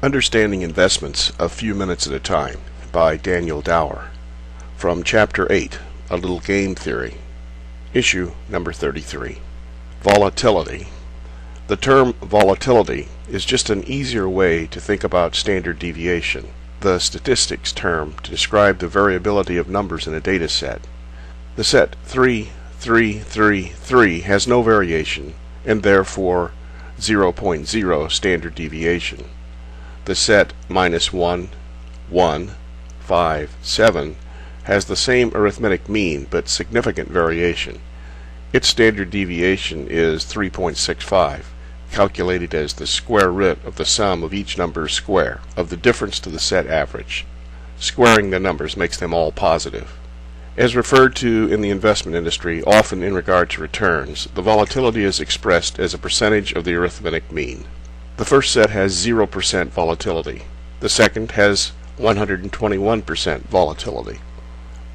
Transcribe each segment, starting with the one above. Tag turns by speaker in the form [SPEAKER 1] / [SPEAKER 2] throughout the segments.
[SPEAKER 1] Understanding Investments a Few Minutes at a Time by Daniel Dower. From Chapter 8, A Little Game Theory, Issue number 33. Volatility. The term volatility is just an easier way to think about standard deviation, the statistics term to describe the variability of numbers in a data set. The set 3, 3, 3, 3 has no variation and therefore 0.0 standard deviation. The set -1, 1, 5, 7 has the same arithmetic mean but significant variation. Its standard deviation is 3.65, calculated as the square root of the sum of each number's square of the difference to the set average. Squaring the numbers makes them all positive. As referred to in the investment industry, often in regard to returns, the volatility is expressed as a percentage of the arithmetic mean. The first set has 0% volatility. The second has 121% volatility.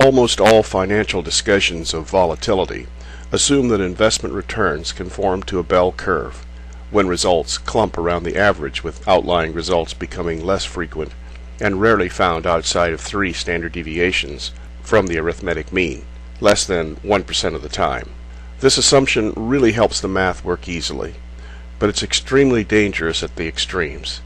[SPEAKER 1] Almost all financial discussions of volatility assume that investment returns conform to a bell curve, when results clump around the average, with outlying results becoming less frequent and rarely found outside of 3 standard deviations from the arithmetic mean, less than 1% of the time. This assumption really helps the math work easily, but it's extremely dangerous at the extremes.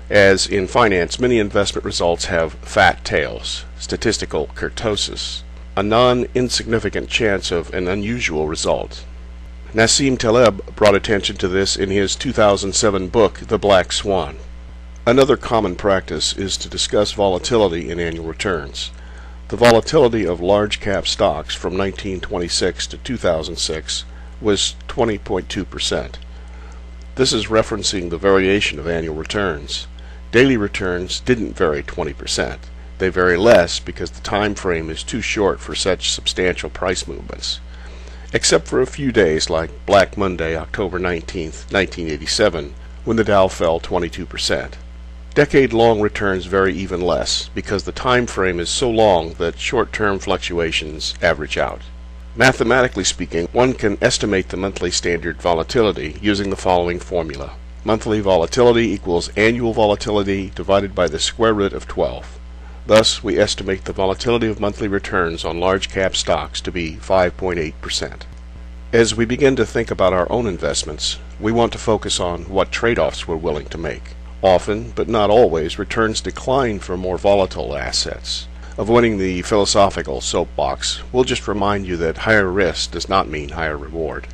[SPEAKER 1] As in finance, many investment results have fat tails, statistical kurtosis, a non-insignificant chance of an unusual result. Nassim Taleb brought attention to this in his 2007 book, The Black Swan. Another common practice is to discuss volatility in annual returns. The volatility of large-cap stocks from 1926 to 2006 was 20.2%. This is referencing the variation of annual returns. Daily returns didn't vary 20%. They vary less because the time frame is too short for such substantial price movements. Except for a few days like Black Monday, October 19, 1987, when the Dow fell 22%. Decade-long returns vary even less because the time frame is so long that short-term fluctuations average out. Mathematically speaking, one can estimate the monthly standard volatility using the following formula. Monthly volatility equals annual volatility divided by the square root of 12. Thus, we estimate the volatility of monthly returns on large-cap stocks to be 5.8%. As we begin to think about our own investments, we want to focus on what trade-offs we're willing to make. Often, but not always, returns decline for more volatile assets. Avoiding the philosophical soapbox, we'll just remind you that higher risk does not mean higher reward.